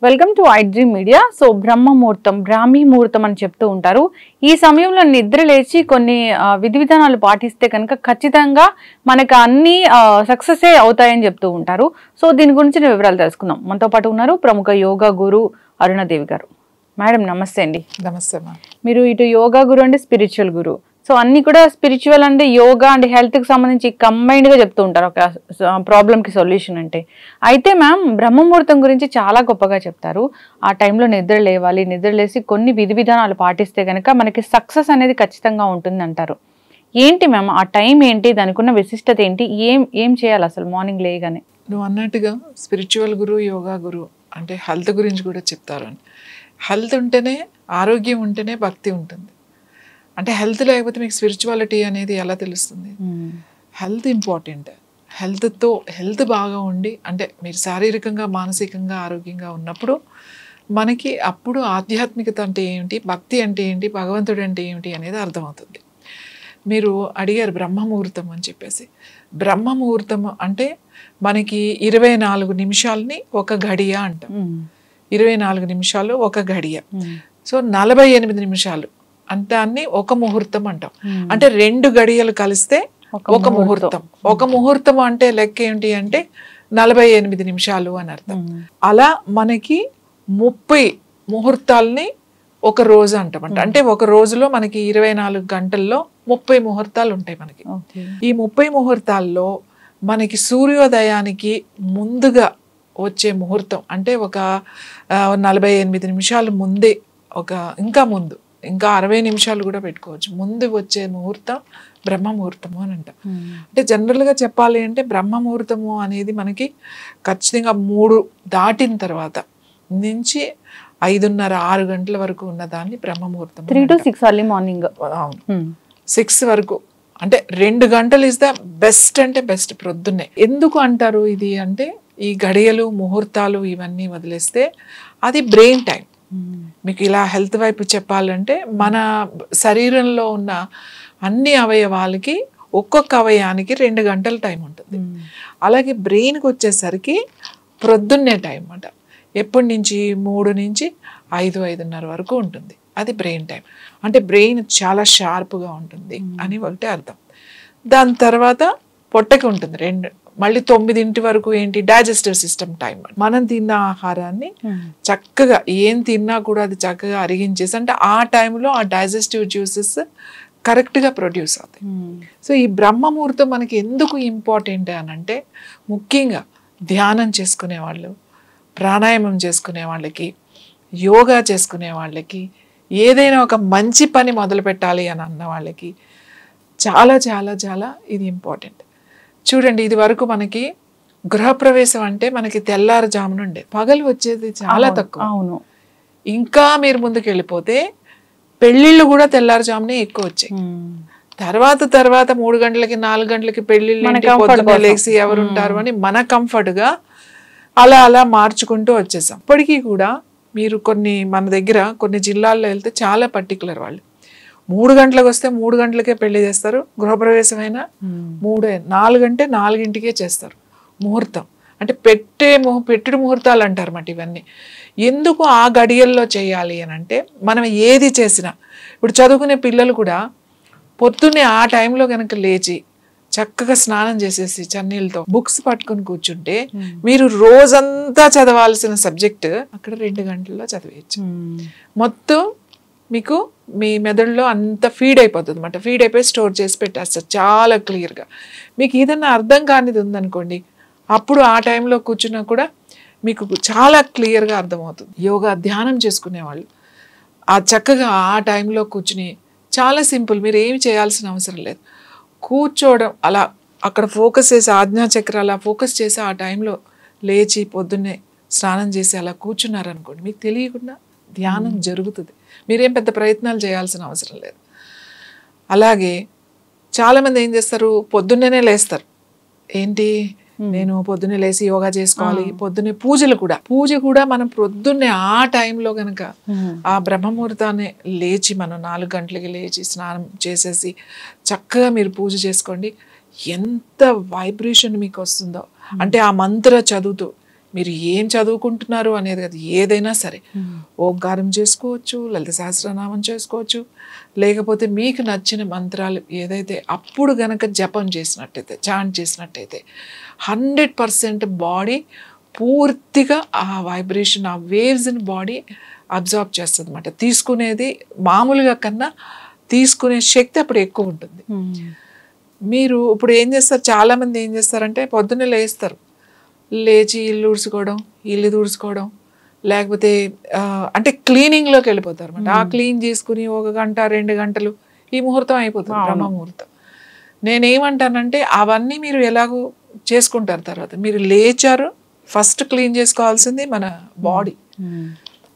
Welcome to iDream media. So బ్రహ్మ ముహూర్తం, బ్రాహ్మీ ముహూర్తం అని చెప్తూ ఉంటారు. ఈ సమయంలో నిద్ర లేచి కొన్ని విధి విధానాలు పాటిస్తే కనుక ఖచ్చితంగా మనకు అన్ని సక్సెస్ అవుతాయని చెప్తూ ఉంటారు. సో దీని గురించి వివరాలు తెలుసుకుందాం. మనతో పాటు ఉన్నారు ప్రముఖ యోగా గురు అరుణాదేవి గారు. మేడం నమస్తే అండి. నమస్తే మా. మీరు ఇటు యోగా గురు అంటే స్పిరిచువల్ గురు. సో అన్ని కూడా స్పిరిచువల్ అంటే యోగా అండ్ హెల్త్కి సంబంధించి కంబైన్డ్గా చెప్తూ ఉంటారు ఒక ప్రాబ్లమ్కి సొల్యూషన్ అంటే. అయితే మ్యామ్ బ్రహ్మముహూర్తం గురించి చాలా గొప్పగా చెప్తారు. ఆ టైంలో నిద్ర లేవాలి, నిద్ర లేసి కొన్ని విధి విధానాలు పాటిస్తే కనుక మనకి సక్సెస్ అనేది ఖచ్చితంగా ఉంటుంది అంటారు. ఏంటి మ్యామ్ ఆ టైం ఏంటి, దానికి ఉన్న విశిష్టత ఏంటి, ఏం చేయాలి అసలు మార్నింగ్ లేయగానే? నువ్వు అన్నట్టుగా స్పిరిచువల్ గురు, యోగా గురు అంటే హెల్త్ గురించి కూడా చెప్తారు. హెల్త్ ఉంటేనే, ఆరోగ్యం ఉంటేనే భక్తి ఉంటుంది. అంటే హెల్త్ లేకపోతే మీకు స్పిరిచువాలిటీ అనేది ఎలా తెలుస్తుంది? Health important. హెల్త్ బాగా ఉండి, అంటే మీరు శారీరకంగా మానసికంగా ఆరోగ్యంగా ఉన్నప్పుడు మనకి అప్పుడు ఆధ్యాత్మికత అంటే ఏమిటి, భక్తి అంటే ఏంటి, భగవంతుడు అంటే ఏమిటి అనేది అర్థమవుతుంది. మీరు అడిగారు బ్రహ్మముహూర్తం అని చెప్పేసి. బ్రహ్మముహూర్తం అంటే మనకి 24 నిమిషాలని ఒక గడియ అంటాం. 24 నిమిషాలు ఒక గడియ. సో 48 నిమిషాలు అంతాన్ని ఒక ముహూర్తం అంటాం. అంటే 2 గడియలు కలిస్తే ఒక ముహూర్తం. ఒక ముహూర్తం అంటే లెక్క ఏంటి అంటే 48 నిమిషాలు అని అర్థం. అలా మనకి 30 ముహూర్తాలని ఒక రోజు అంటామంట. అంటే ఒక రోజులో మనకి 24 గంటల్లో 30 ముహూర్తాలు ఉంటాయి మనకి. ఈ 30 ముహూర్తాల్లో మనకి సూర్యోదయానికి ముందుగా వచ్చే ముహూర్తం అంటే ఒక 48 నిమిషాలు ముందే, ఇంకా 60 నిమిషాలు కూడా పెట్టుకోవచ్చు, ముందు వచ్చే ముహూర్తం బ్రహ్మముహూర్తము అని అంటాం. అంటే జనరల్గా చెప్పాలి అంటే బ్రహ్మముహూర్తము అనేది మనకి ఖచ్చితంగా 3 దాటిన తర్వాత నుంచి 5:30, 6 గంటల వరకు ఉన్న దాన్ని బ్రహ్మముహూర్తం. 3 to 6 ఎర్లీ మార్నింగ్. 6 వరకు అంటే 2 గంటలు ఇస్ ద బెస్ట్, అంటే బెస్ట్ ప్రొద్దున్నే. ఎందుకు అంటారు ఇది అంటే, ఈ గడియలు ముహూర్తాలు ఇవన్నీ వదిలేస్తే అది బ్రెయిన్ టైం. మీకు ఇలా హెల్త్ వైపు చెప్పాలంటే మన శరీరంలో ఉన్న అన్ని అవయవాలకి ఒక్కొక్క అవయవానికి 2 గంటల టైం ఉంటుంది. అలాగే బ్రెయిన్కి వచ్చేసరికి ప్రొద్దున్నే టైం అన్నమాట. ఎప్పటి నుంచి 3 నుంచి 5, 5:30 వరకు ఉంటుంది. అది బ్రెయిన్ టైం. అంటే బ్రెయిన్ చాలా షార్ప్గా ఉంటుంది అని ఒకటే అర్థం. దాని తర్వాత పొట్టకి ఉంటుంది మళ్ళీ 9 వరకు ఏంటి, డైజెస్టివ్ సిస్టమ్ టైం. మనం తిన్న ఆహారాన్ని చక్కగా ఏం తిన్నా కూడా అది చక్కగా అరిగించేసి, అంటే ఆ టైంలో ఆ డైజెస్టివ్ జ్యూసెస్ కరెక్ట్గా ప్రొడ్యూస్ అవుతాయి. సో ఈ బ్రహ్మముహూర్తం మనకి ఎందుకు ఇంపార్టెంట్ అని అంటే, ముఖ్యంగా ధ్యానం చేసుకునే వాళ్ళు, ప్రాణాయామం చేసుకునే వాళ్ళకి, యోగా చేసుకునే వాళ్ళకి, ఏదైనా ఒక మంచి పని మొదలు పెట్టాలి అని అన్న వాళ్ళకి చాలా చాలా చాలా ఇది ఇంపార్టెంట్. చూడండి, ఇది వరకు మనకి గృహప్రవేశం అంటే మనకి తెల్లారుజామున ఉండే, పగలు వచ్చేది చాలా తక్కువ. అవును. ఇంకా మీరు ముందుకు వెళ్ళిపోతే పెళ్ళిళ్ళు కూడా తెల్లారుజామునే ఎక్కువ వచ్చాయి. తర్వాత 3 గంటలకి 4 గంటలకి పెళ్ళిళ్ళు లేచి ఎవరు ఉంటారు అని మన కంఫర్ట్గా అలా మార్చుకుంటూ వచ్చేసాం. ఇప్పటికీ కూడా మీరు మన దగ్గర కొన్ని జిల్లాల్లో వెళ్తే చాలా పర్టికులర్ వాళ్ళు 3 గంటలకు వస్తే 3 గంటలకే పెళ్లి చేస్తారు. గృహప్రవేశం అయినా 4 గంటే 4ంటికే చేస్తారు ముహూర్తం. అంటే పెట్టుడు ముహూర్తాలు అంటారు మాట ఇవన్నీ. ఎందుకు ఆ గడియల్లో చేయాలి అని అంటే, మనం ఏది చేసినా ఇప్పుడు చదువుకునే పిల్లలు కూడా పొద్దున్నే ఆ టైంలో కనుక లేచి చక్కగా స్నానం చేసేసి చన్నీళ్ళతో బుక్స్ పట్టుకుని కూర్చుంటే మీరు రోజంతా చదవాల్సిన సబ్జెక్ట్ అక్కడ 2 గంటల్లో చదివేయచ్చు. మొత్తం మీకు మీ మెదడులో అంత ఫీడ్ అయిపోతుంది అన్నమాట. ఫీడ్ అయిపోయి స్టోర్ చేసి పెట్టేస్తారు చాలా క్లియర్గా. మీకు ఏదన్నా అర్థం కానిది ఉందనుకోండి, అప్పుడు ఆ టైంలో కూర్చున్నా కూడా మీకు చాలా క్లియర్గా అర్థమవుతుంది. యోగా ధ్యానం చేసుకునేవాళ్ళు ఆ చక్కగా ఆ టైంలో కూర్చుని, చాలా సింపుల్, మీరు ఏమి చేయాల్సిన అవసరం లేదు, కూర్చోవడం, అలా అక్కడ ఫోకస్ చేసి ఆజ్ఞాచక్ర అలా ఫోకస్ చేసి ఆ టైంలో లేచి పొద్దున్నే స్నానం చేసి అలా కూర్చున్నారనుకోండి, మీకు తెలియకుండా ధ్యానం జరుగుతుంది. మీరేం పెద్ద ప్రయత్నాలు చేయాల్సిన అవసరం లేదు. అలాగే చాలామంది ఏం చేస్తారు, పొద్దున్నే లేస్తారు. ఏంటి, నేను పొద్దున్నే లేచి యోగా చేసుకోవాలి, పొద్దున్నే పూజ కూడా మనం పొద్దున్నే ఆ టైంలో కనుక ఆ బ్రహ్మముహూర్తాన్ని లేచి మనం 4 గంటలకి లేచి స్నానం చేసేసి చక్కగా మీరు పూజ చేసుకోండి. ఎంత వైబ్రేషన్ మీకు వస్తుందో, అంటే ఆ మంత్ర చదువుతూ మీరు ఏం చదువుకుంటున్నారు అనేది అది ఏదైనా సరే, ఓంకారం చేసుకోవచ్చు, లలిత సహస్రనామం చేసుకోవచ్చు, లేకపోతే మీకు నచ్చిన మంత్రాలు ఏదైతే అప్పుడు గనక జపం చేసినట్టయితే, చాంట్ చేసినట్టయితే 100% బాడీ పూర్తిగా ఆ వైబ్రేషన్, ఆ వేవ్స్ని బాడీ అబ్జార్బ్ చేస్తుంది అన్నమాట. తీసుకునేది మామూలుగా కన్నా తీసుకునే శక్తి అప్పుడు ఎక్కువ ఉంటుంది. మీరు ఇప్పుడు ఏం చేస్తారు, చాలామంది ఏం చేస్తారంటే పొద్దున్నే లేస్తారు, లేచి ఇల్లు ఊడ్చుకోవడం, ఇల్లు తుడుచుకోవడం, లేకపోతే అంటే క్లీనింగ్లోకి వెళ్ళిపోతారు అనమాట. ఆ క్లీన్ చేసుకుని 1 గంట 2 గంటలు ఈ ముహూర్తం అయిపోతుంది, బ్రహ్మ ముహూర్తం. నేనేమంటానంటే అవన్నీ మీరు ఎలాగో చేసుకుంటారు. తర్వాత మీరు లేచారు, ఫస్ట్ క్లీన్ చేసుకోవాల్సింది మన బాడీ,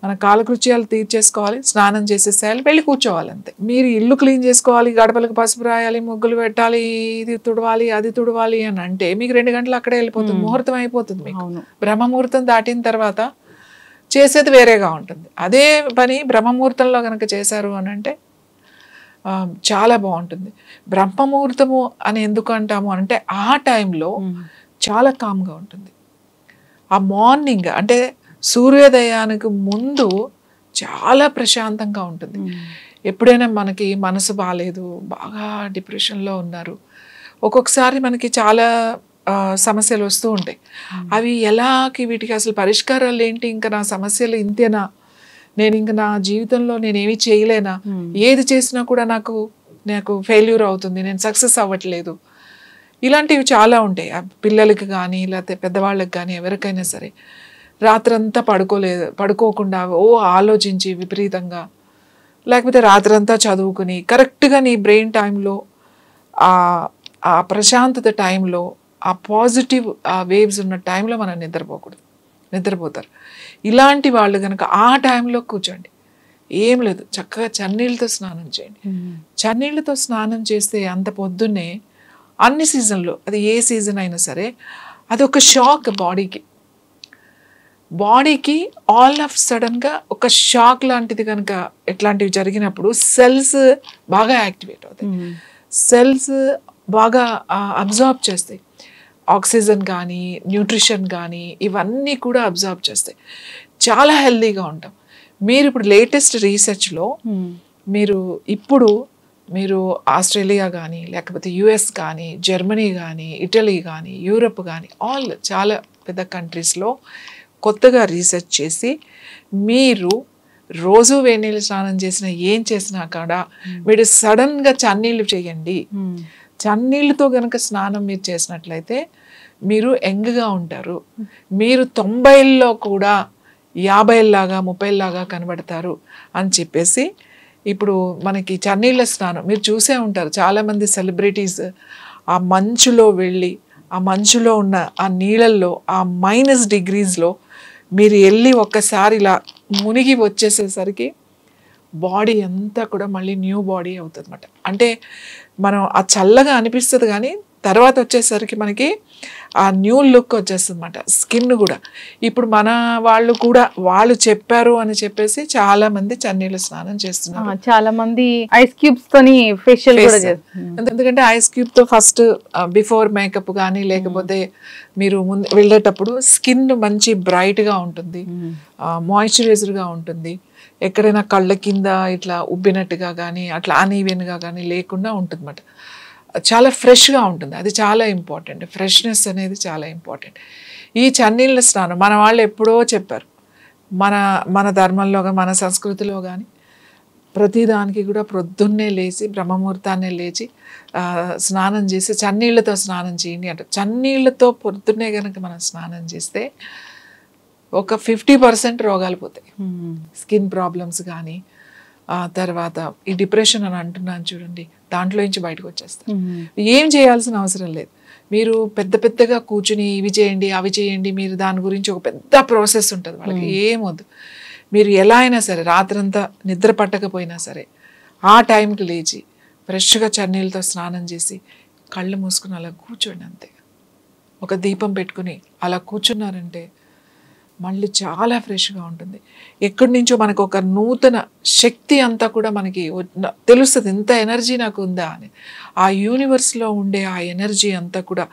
మన కాలకృత్యాలు తీర్చేసుకోవాలి, స్నానం చేసేసేయాలి, వెళ్ళి కూర్చోవాలి అంతే. మీరు ఇల్లు క్లీన్ చేసుకోవాలి, గడపలకు పసుపు రాయాలి, ముగ్గులు పెట్టాలి, ఇది తుడవాలి, అది తుడవాలి అని అంటే మీకు 2 గంటలు అక్కడే వెళ్ళిపోతుంది, ముహూర్తం అయిపోతుంది మీకు. బ్రహ్మముహూర్తం దాటిన తర్వాత చేసేది వేరేగా ఉంటుంది. అదే పని బ్రహ్మముహూర్తంలో కనుక చేశారు అని అంటే చాలా బాగుంటుంది. బ్రహ్మముహూర్తము అని ఎందుకు అంటాము అంటే ఆ టైంలో చాలా కామ్గా ఉంటుంది. ఆ మార్నింగ్ అంటే సూర్యోదయానికి ముందు చాలా ప్రశాంతంగా ఉంటుంది. ఎప్పుడైనా మనకి మనసు బాగాలేదు, బాగా డిప్రెషన్లో ఉన్నారు, ఒక్కొక్కసారి మనకి చాలా సమస్యలు వస్తూ ఉంటాయి. అవి ఎలాకి, వీటికి అసలు పరిష్కారాలు ఏంటి, ఇంకా నా సమస్యలు ఇంతేనా, నేను ఇంకా నా జీవితంలో నేనేమి చేయలేనా, ఏది చేసినా కూడా నాకు ఫెయిల్యూర్ అవుతుంది, నేను సక్సెస్ అవ్వట్లేదు, ఇలాంటివి చాలా ఉంటాయి. పిల్లలకి కానీ లేకపోతే పెద్దవాళ్ళకి కానీ ఎవరికైనా సరే రాత్రంతా పడుకోకుండా ఆలోచించి విపరీతంగా, లేకపోతే రాత్రంతా చదువుకుని కరెక్ట్గా నీ బ్రెయిన్ టైంలో ఆ ప్రశాంతత టైంలో ఆ పాజిటివ్ వేవ్స్ ఉన్న టైంలో మనం నిద్రపోతారు. ఇలాంటి వాళ్ళు కనుక ఆ టైంలో కూర్చోండి, ఏం లేదు, చక్కగా చన్నీళ్ళతో స్నానం చేయండి. చన్నీళ్ళతో స్నానం చేస్తే అంత పొద్దున్నే అన్ని సీజన్లో, అది ఏ సీజన్ అయినా సరే, అదొక షాక్ బాడీకి ఆల్ ఆఫ్ సడన్గా ఒక షాక్ లాంటిది కనుక ఎట్లాంటివి జరిగినప్పుడు సెల్స్ బాగా యాక్టివేట్ అవుతాయి, సెల్స్ బాగా అబ్జార్బ్ చేస్తాయి, ఆక్సిజన్ కానీ న్యూట్రిషన్ కానీ ఇవన్నీ కూడా అబ్జార్బ్ చేస్తాయి, చాలా హెల్తీగా ఉంటాం. మీరు ఇప్పుడు లేటెస్ట్ రీసెర్చ్లో మీరు ఆస్ట్రేలియా కానీ లేకపోతే యుఎస్ కానీ జర్మనీ కానీ ఇటలీ కానీ యూరప్ కానీ చాలా పెద్ద కంట్రీస్లో కొత్తగా రీసెర్చ్ చేసి మీరు రోజు వేడినీళ్ళు స్నానం చేసినా ఏం చేసినా కూడా మీరు సడన్గా చన్నీళ్ళు చేయండి. చన్నీళ్ళతో కనుక స్నానం మీరు చేసినట్లయితే మీరు యంగ్గా ఉంటారు, మీరు 90ల్లో కూడా 50లాగా 30లాగా కనబడతారు అని చెప్పేసి. ఇప్పుడు మనకి చన్నీళ్ళ స్నానం మీరు చూసే ఉంటారు, చాలామంది సెలబ్రిటీస్ ఆ మంచులో వెళ్ళి ఆ మంచులో ఉన్న ఆ నీళ్ళల్లో ఆ -డిగ్రీస్లో మీరు వెళ్ళి ఒక్కసారి ఇలా మునిగి వచ్చేసేసరికి బాడీ అంతా కూడా మళ్ళీ న్యూ బాడీ అవుతుంది అన్నమాట. అంటే మనం ఆ చల్లగా అనిపిస్తుంది కానీ తర్వాత వచ్చేసరికి మనకి ఆ న్యూ లుక్ వచ్చేస్తుంది అన్నమాట. స్కిన్ కూడా ఇప్పుడు మన వాళ్ళు చెప్పారు అని చెప్పేసి చాలా మంది చన్నీళ్ళ స్నానం చేస్తున్నారు. చాలా మంది ఐస్ క్యూబ్స్ తోని ఫేషియల్ కూడా చేస్తున్నారు. ఎందుకంటే ఐస్ క్యూబ్ తో ఫస్ట్ బిఫోర్ మేకప్ కానీ లేకపోతే మీరు ముందు వెళ్ళేటప్పుడు స్కిన్ మంచి బ్రైట్ గా ఉంటుంది, మాయిశ్చరైజర్ గా ఉంటుంది, ఎక్కడైనా కళ్ళ కింద ఇట్లా ఉబ్బినట్టుగా కానీ అట్లా అన్ఈవెన్ గా కానీ లేకుండా ఉంటుంది అన్నమాట. చాలా ఫ్రెష్గా ఉంటుంది, అది చాలా ఇంపార్టెంట్. ఫ్రెష్నెస్ అనేది చాలా ఇంపార్టెంట్. ఈ చన్నీళ్ళ స్నానం మన వాళ్ళు ఎప్పుడో చెప్పారు, మన ధర్మంలో కానీ మన సంస్కృతిలో కానీ ప్రతిదానికి కూడా ప్రొద్దున్నే లేచి బ్రహ్మముహూర్తాన్నే లేచి స్నానం చేసి చన్నీళ్ళతో స్నానం చేయండి అంటారు. చన్నీళ్ళతో పొద్దున్నే కనుక మనం స్నానం చేస్తే ఒక 50% రోగాలు పోతాయి. స్కిన్ ప్రాబ్లమ్స్ కానీ తర్వాత ఈ డిప్రెషన్ అని అంటున్నాను చూడండి, దాంట్లో నుంచి బయటకు వచ్చేస్తారు. ఏం చేయాల్సిన అవసరం లేదు. మీరు పెద్దగా కూర్చుని ఇవి చేయండి అవి చేయండి, మీరు దాని గురించి ఒక పెద్ద ప్రాసెస్ ఉంటుంది వాళ్ళకి, ఏమొద్దు. మీరు ఎలా అయినా సరే రాత్రంతా నిద్ర పట్టకపోయినా సరే ఆ టైంకి లేచి ఫ్రెష్గా చన్నీళ్ళతో స్నానం చేసి కళ్ళు మూసుకుని అలా కూర్చోండి అంతే. ఒక దీపం పెట్టుకుని అలా కూర్చున్నారంటే మళ్ళీ చాలా ఫ్రెష్గా ఉంటుంది. ఎక్కడి నుంచో మనకు ఒక నూతన శక్తి అంతా కూడా మనకి తెలుస్తుంది, ఎంత ఎనర్జీ నాకు ఉందా అని. ఆ యూనివర్స్లో ఉండే ఆ ఎనర్జీ అంతా కూడా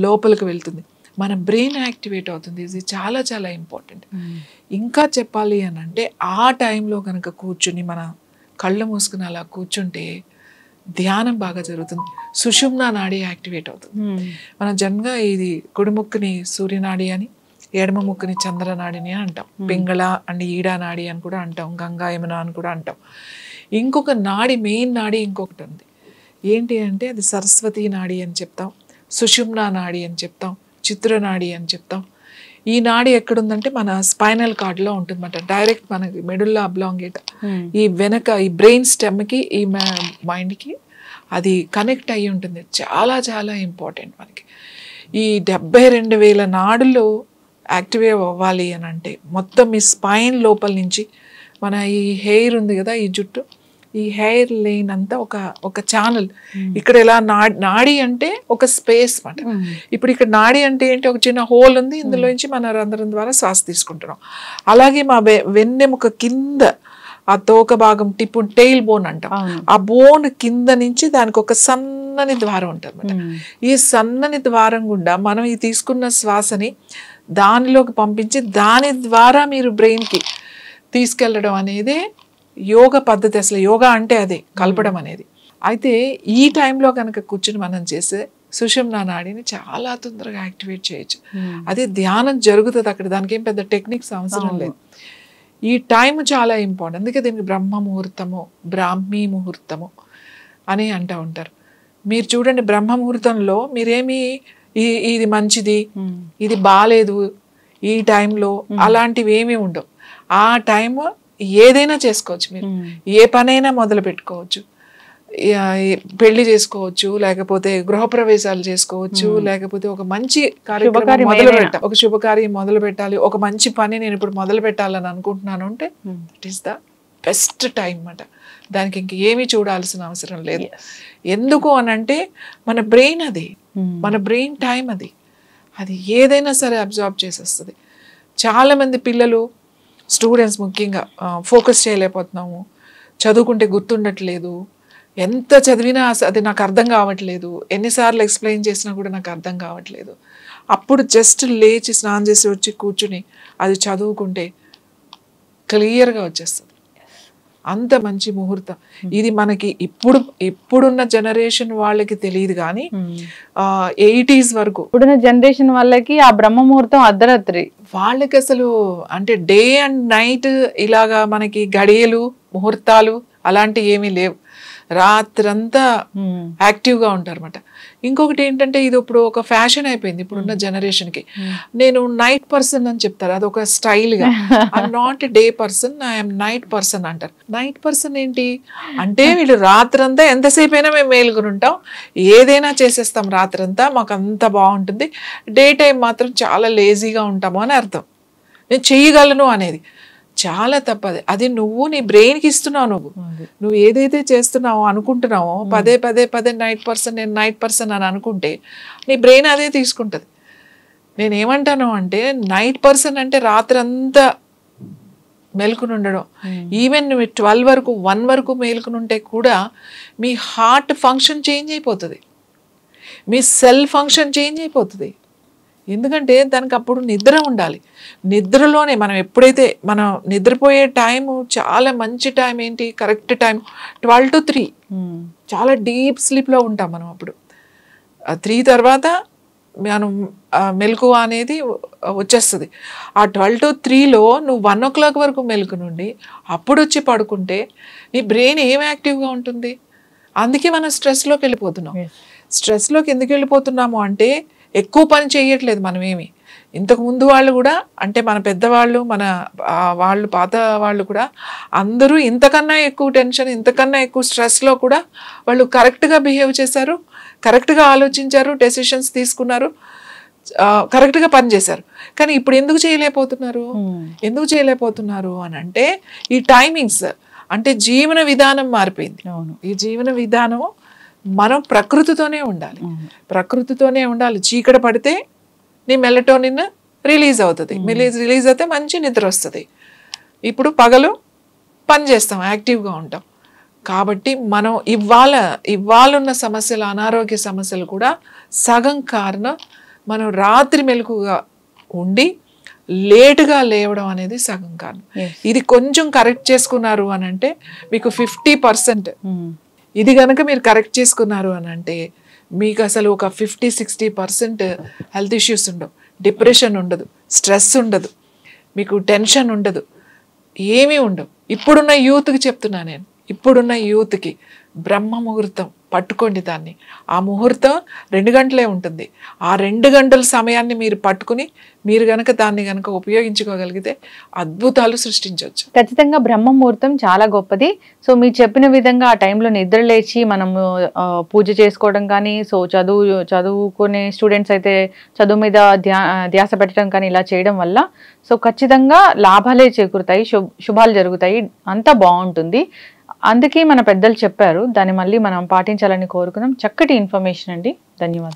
లోపలికి వెళ్తుంది. మన బ్రెయిన్ యాక్టివేట్ అవుతుంది. ఇది చాలా చాలా ఇంపార్టెంట్. ఇంకా చెప్పాలి అని అంటే ఆ టైంలో కనుక కూర్చుని మన కళ్ళు మూసుకుని అలా కూర్చుంటే ధ్యానం బాగా జరుగుతుంది. సుషుమ్నా నాడి యాక్టివేట్ అవుతుంది. మనం జనరల్గా ఇది కుడి ముక్కుని సూర్యనాడి అని, ఎడమ ముక్కుని చంద్రనాడిని అని అంటాం. పింగళ అండ్ ఈడా నాడి అని కూడా అంటాం, గంగా యమున అని కూడా అంటాం. ఇంకొక నాడి, మెయిన్ నాడి ఇంకొకటి ఉంది. ఏంటి అంటే అది సరస్వతి నాడి అని చెప్తాం, సుషుమ్నా నాడి అని చెప్తాం, చిత్రనాడి అని చెప్తాం. ఈ నాడి ఎక్కడుందంటే మన స్పైనల్ కార్డ్లో ఉంటుందన్నమాట. డైరెక్ట్ మనకి మెడుల్లా అబ్లాంగేట్ ఈ వెనక ఈ బ్రెయిన్ స్టెమ్కి ఈ మైండ్కి అది కనెక్ట్ అయ్యి ఉంటుంది. చాలా చాలా ఇంపార్టెంట్ మనకి. ఈ 72,000 నాడులు యాక్టివేట్ అవ్వాలి అని అంటే మొత్తం ఈ స్పైన్ లోపల నుంచి మన ఈ హెయిర్ ఉంది కదా, ఈ జుట్టు, ఈ హెయిర్ లైన్ అంతా ఒక ఛానల్. ఇక్కడ ఎలా నాడి అంటే ఒక స్పేస్ మాట. ఇప్పుడు ఇక్కడ నాడి అంటే ఏంటి, ఒక చిన్న హోల్ ఉంది, ఇందులో నుంచి మన రంధ్రం ద్వారా శ్వాస తీసుకుంటున్నాం. అలాగే మా వెన్నెముక కింద ఆ తోక భాగం టిప్పు టెయిల్ బోన్ అంటాం. ఆ బోన్ కింద నుంచి దానికి ఒక సన్నని ద్వారం ఉంటుంది అన్నమాట. ఈ సన్నని ద్వారం గుండా మనం ఈ తీసుకున్న శ్వాసని దానిలోకి పంపించి దాని ద్వారా మీరు బ్రెయిన్కి తీసుకెళ్ళడం అనేది యోగ పద్ధతి. అసలు యోగా అంటే అదే కలపడం అనేది. అయితే ఈ టైంలో కనుక కూర్చుని మనం చేసే సుషుమ్నా నాడిని చాలా తొందరగా యాక్టివేట్ చేయొచ్చు. అదే ధ్యానం జరుగుతుంది అక్కడ. దానికి ఏం పెద్ద టెక్నిక్స్ అవసరం లేదు. ఈ టైం చాలా ఇంపార్టెంట్. అందుకే దీనికి బ్రహ్మ ముహూర్తము, బ్రాహ్మీ ముహూర్తము అని అంటూ ఉంటారు. మీరు చూడండి, బ్రహ్మ ముహూర్తంలో మీరేమి ఇది మంచిది, ఇది బాగాలేదు, ఈ టైంలో అలాంటివి ఏమీ ఉండవు. ఆ టైం ఏదైనా చేసుకోవచ్చు. మీరు ఏ పనైనా మొదలు పెట్టుకోవచ్చు. పెళ్లి చేసుకోవచ్చు, లేకపోతే గృహప్రవేశాలు చేసుకోవచ్చు, లేకపోతే ఒక మంచి కార్యక్రమం మొదలు పెట్టాలి, ఒక శుభకార్యం మొదలు పెట్టాలి, ఒక మంచి పని నేను ఇప్పుడు మొదలు పెట్టాలని అనుకుంటున్నాను అంటే it is the best time అన్నమాట. దానికి ఇంక ఏమీ చూడాల్సిన అవసరం లేదు. ఎందుకు అనంటే మన బ్రెయిన్ అది, మన బ్రెయిన్ టైం అది, అది ఏదైనా సరే అబ్జార్బ్ చేసేస్తుంది. చాలామంది పిల్లలు, స్టూడెంట్స్ ముఖ్యంగా ఫోకస్ చేయలేకపోతున్నాము, చదువుకుంటే గుర్తుండట్లేదు, ఎంత చదివినా అది నాకు అర్థం కావట్లేదు, ఎన్నిసార్లు ఎక్స్ప్లెయిన్ చేసినా కూడా నాకు అర్థం కావట్లేదు. అప్పుడు జస్ట్ లేచి స్నానం చేసి వచ్చి కూర్చుని అది చదువుకుంటే క్లియర్గా వచ్చేస్తుంది. అంత మంచి ముహూర్తం ఇది. మనకి ఇప్పుడున్న జనరేషన్ వాళ్ళకి తెలియదు కానీ 80s వరకు ఇప్పుడున్న జనరేషన్ వాళ్ళకి ఆ బ్రహ్మ ముహూర్తం అర్ధరాత్రి. వాళ్ళకి అసలు అంటే డే అండ్ నైట్ ఇలాగా మనకి గడియలు ముహూర్తాలు అలాంటివి ఏమీ లేవు. రాత్రంతా యాక్టివ్గా ఉంటారు అన్నమాట. ఇంకొకటి ఏంటంటే ఇది ఇప్పుడు ఒక ఫ్యాషన్ అయిపోయింది ఇప్పుడున్న జనరేషన్కి. నేను నైట్ పర్సన్ అని చెప్తారు, అదొక స్టైల్గా. I'm not day person, I'm night person అంటారు. నైట్ పర్సన్ ఏంటి అంటే వీళ్ళు రాత్రంతా ఎంతసేపు అయినా మేము మేలుకుని ఉంటాం, ఏదైనా చేసేస్తాం రాత్రంతా, మాకు అంత బాగుంటుంది, డే టైం మాత్రం చాలా లేజీగా ఉంటాము అని అర్థం. నేను చెయ్యగలను అనేది చాలా తప్పది. అది నువ్వు నీ బ్రెయిన్కి ఇస్తున్నావు. నువ్వు ఏదైతే చేస్తున్నావో అనుకుంటున్నావో పదే పదే పదే నైట్ పర్సన్, నేను నైట్ పర్సన్ అని అనుకుంటే నీ బ్రెయిన్ అదే తీసుకుంటుంది. నేనేమంటాను అంటే నైట్ పర్సన్ అంటే రాత్రంతా మేలుకుని ఉండడం. ఈవెన్ నువ్వు 12 వరకు 1 వరకు మేలుకుని ఉంటే కూడా మీ హార్ట్ ఫంక్షన్ చేంజ్ అయిపోతుంది, మీ సెల్ ఫంక్షన్ చేంజ్ అయిపోతుంది. ఎందుకంటే దానికి అప్పుడు నిద్ర ఉండాలి. నిద్రలోనే మనం ఎప్పుడైతే మనం నిద్రపోయే టైము చాలా మంచి టైం ఏంటి, కరెక్ట్ టైం 12 to 3. చాలా డీప్ స్లీప్లో ఉంటాం మనం. అప్పుడు 3 తర్వాత మనం మెలకువ అనేది వచ్చేస్తుంది. ఆ 12 to 3లో నువ్వు 1 o'clock వరకు మెలకు నుండి అప్పుడు వచ్చి పడుకుంటే నీ బ్రెయిన్ ఏం యాక్టివ్గా ఉంటుంది. అందుకే మనం స్ట్రెస్లోకి వెళ్ళిపోతున్నాం. స్ట్రెస్లోకి ఎందుకు వెళ్ళిపోతున్నాము అంటే ఎక్కువ పని చేయట్లేదు మనమేమి. ఇంతకుముందు వాళ్ళు కూడా అంటే మన పెద్దవాళ్ళు, మన వాళ్ళు పాత వాళ్ళు కూడా అందరూ ఇంతకన్నా ఎక్కువ టెన్షన్, ఇంతకన్నా ఎక్కువ స్ట్రెస్లో కూడా వాళ్ళు కరెక్ట్గా బిహేవ్ చేశారు, కరెక్ట్గా ఆలోచించారు, డెసిషన్స్ తీసుకున్నారు, కరెక్ట్గా పనిచేశారు. కానీ ఇప్పుడు ఎందుకు చేయలేకపోతున్నారు అని అంటే ఈ టైమింగ్స్, అంటే జీవన విధానం మారిపోయింది. ఈ జీవన విధానం మనం ప్రకృతితోనే ఉండాలి. చీకటి పడితే నీ మెలటోనిన్ రిలీజ్ అవుతుంది, రిలీజ్ అయితే మంచి నిద్ర వస్తుంది. ఇప్పుడు పగలు పని చేస్తాం, యాక్టివ్గా ఉంటాం. కాబట్టి మనం ఇవాళ ఉన్న సమస్యలు, అనారోగ్య సమస్యలు కూడా సగం కారణం మనం రాత్రి మెలకుగా ఉండి లేటుగా లేవడం అనేది సగం కారణం. ఇది కొంచెం కరెక్ట్ చేసుకున్నారు అని అంటే మీకు 50%. ఇది కనుక మీరు కరెక్ట్ చేసుకున్నారు అని అంటే మీకు అసలు ఒక 50-60% హెల్త్ ఇష్యూస్ ఉండవు, డిప్రెషన్ ఉండదు, స్ట్రెస్ ఉండదు, మీకు టెన్షన్ ఉండదు, ఏమీ ఉండవు. ఇప్పుడున్న యూత్కి చెప్తున్నా నేను, ఇప్పుడున్న యూత్కి బ్రహ్మ ముహూర్తం పట్టుకోండి. దాన్ని ఆ ముహూర్తం 2 గంటలే ఉంటుంది. ఆ 2 గంటల సమయాన్ని మీరు పట్టుకుని మీరు గనక దాన్ని గనక ఉపయోగించుకోగలిగితే అద్భుతాలు సృష్టించవచ్చు. ఖచ్చితంగా బ్రహ్మ ముహూర్తం చాలా గొప్పది. సో మీరు చెప్పిన విధంగా ఆ టైంలో నిద్ర లేచి మనము పూజ చేసుకోవడం కానీ, సో చదువుకునే స్టూడెంట్స్ అయితే చదువు మీద ధ్యాస పెట్టడం కానీ ఇలా చేయడం వల్ల సో ఖచ్చితంగా లాభాలే చేకూరుతాయి, శుభాలు జరుగుతాయి, అంతా బాగుంటుంది. అందుకే మన పెద్దలు చెప్పారు, దాన్ని మళ్ళీ మనం పాటించాలని కోరుకున్నాం. చక్కటి ఇన్ఫర్మేషన్ అండి, ధన్యవాదాలు.